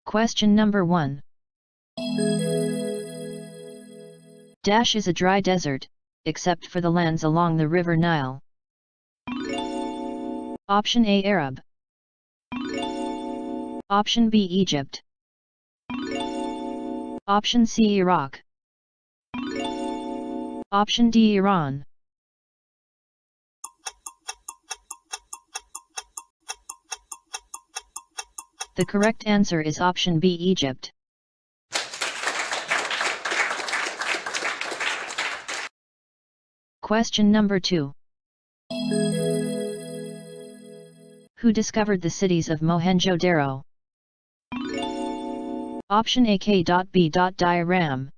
Question number 1. Dash is a dry desert, except for the lands along the river Nile. Option A Arab. Option B Egypt. Option C Iraq. Option D Iran. The correct answer is option B Egypt. Question number 2. Who discovered the cities of Mohenjo-Daro? Option A K.B.Daya Ram.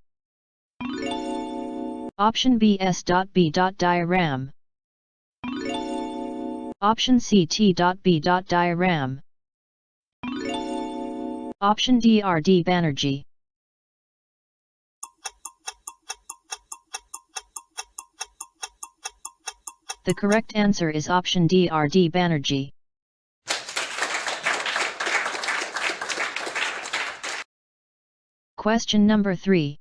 Option B S.B.Daya Ram. Option C T.B.Daya Ram. Option D R.D. Banerjee. The correct answer is option D R.D. Banerjee. Question number 3.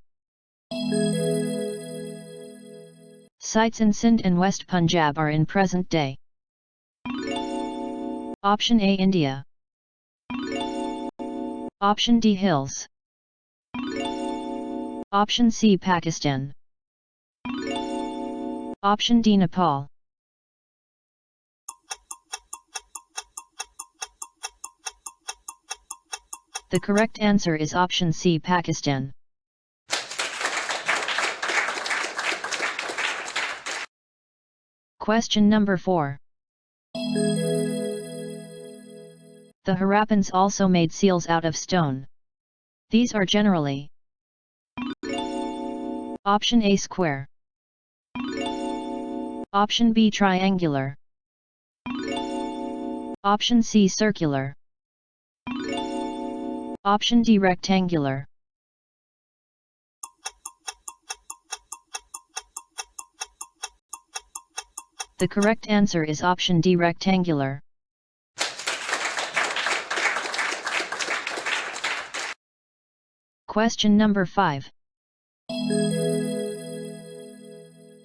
Sites in Sindh and West Punjab are in present day. Option A India. Option D Hills. Option C Pakistan. Option D Nepal. The correct answer is option C Pakistan. Question number 4. The Harappans also made seals out of stone. These are generally: Option A square. Option B triangular. Option C circular. Option D rectangular. The correct answer is option D rectangular. Question number 5.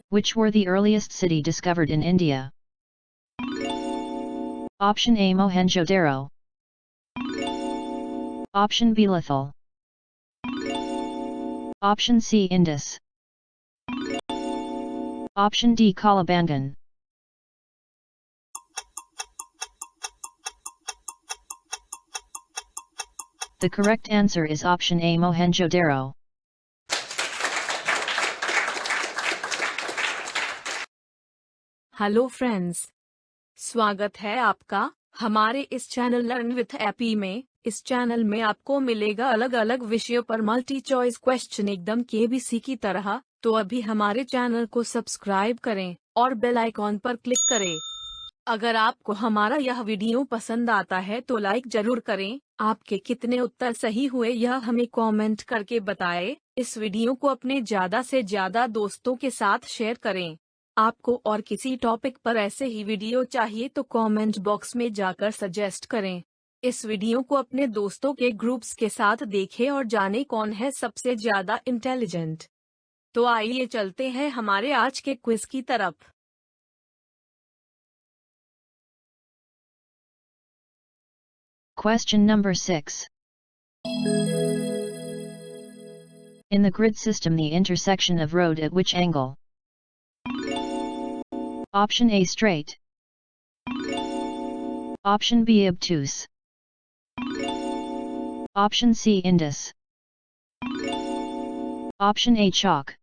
Which were the earliest city discovered in India? Option A Mohenjo-Daro. Option B Lethal. Option C Indus. Option D Kalibangan. The correct answer is option A Mohenjo-Daro. Hello friends, स्वागत है आपका हमारे इस channel learn with AP में। इस channel में आपको मिलेगा अलग अलग विषयों पर मल्टी चॉइस क्वेश्चन एकदम केबीसी की तरह। तो अभी हमारे चैनल को सब्सक्राइब करें और बेल आइकॉन पर क्लिक करें। अगर आपको हमारा यह वीडियो पसंद आता है तो लाइक जरूर करें। आपके कितने उत्तर सही हुए यह हमें कमेंट करके बताएं। इस वीडियो को अपने ज्यादा से ज्यादा दोस्तों के साथ शेयर करें। आपको और किसी टॉपिक पर ऐसे ही वीडियो चाहिए तो कमेंट बॉक्स में जाकर सजेस्ट करें। इस वीडियो को अपने दोस्तों के ग्रुप्स के साथ देखें और जानें कौन है सबसे ज्यादा इंटेलिजेंट। तो आइए चलते हैं हमारे आज के क्विज की तरफ। Question number 6. In the grid system, the intersection of road at which angle? Option A straight. Option B obtuse. Option C indus. Option A chalk.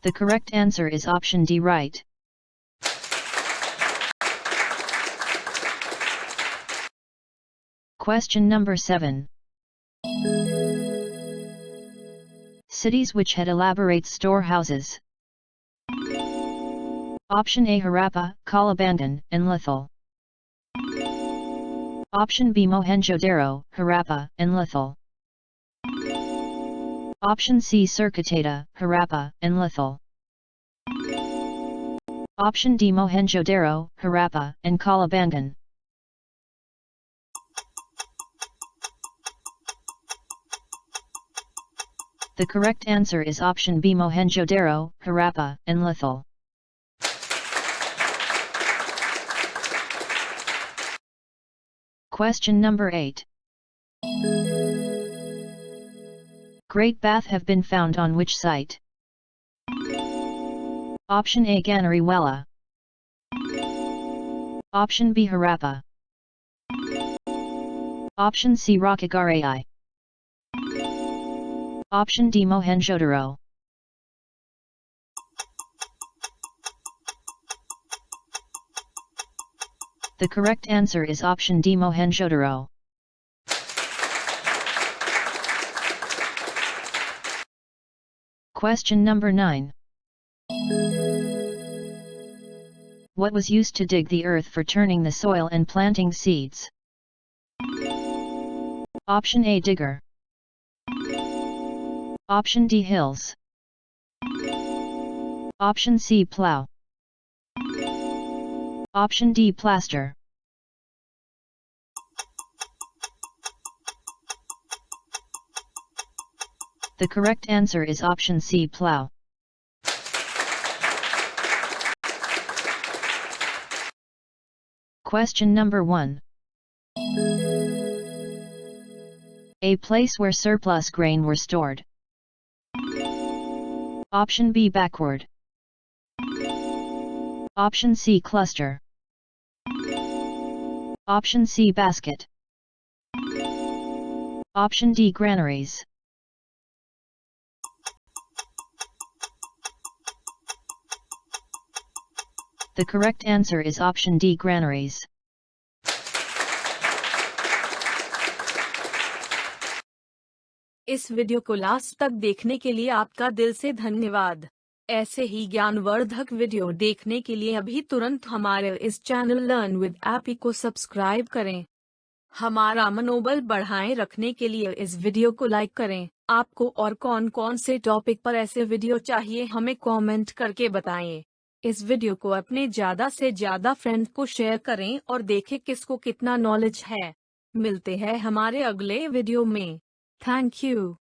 The correct answer is option D right. Question number 7. Cities which had elaborate storehouses. Option A Harappa, Kalibangan, and Lethal. Option B Mohenjo-Daro, Harappa, and Lethal. Option C Surkatata, Harappa, and Lethal. Option D Mohenjo-Daro, Harappa, and Kalibangan. The correct answer is option B Mohenjo-Daro, Harappa, and Lethal. Question number 8. Great Bath have been found on which site? Option A Ganariwala. Option B Harappa. Option C Rakagarai. Option D Mohenjo-Daro. The correct answer is option D Mohenjo-Daro. Question number 9. What was used to dig the earth for turning the soil and planting seeds? Option A digger. Option D hills. Option C plow. Option D plaster. The correct answer is option C plow. Question number 1. A place where surplus grain were stored. Option B backward. Option C cluster. Option C basket. Option D granaries. The correct answer is option D granaries. इस video को last तक देखने के लिए आपका दिल से धन्यवाद। ऐसे ही ज्ञानवर्धक वीडियो देखने के लिए अभी तुरंत हमारे इस चैनल लर्न विद एपी को सब्सक्राइब करें। हमारा मनोबल बढ़ाए रखने के लिए इस वीडियो को लाइक करें। आपको और कौन कौन से टॉपिक पर ऐसे वीडियो चाहिए हमें कमेंट करके बताएं। इस वीडियो को अपने ज़्यादा से ज़्यादा फ्रेंड को शेयर करें और देखें किसको कितना नॉलेज है। मिलते हैं हमारे अगले वीडियो में। Thank you.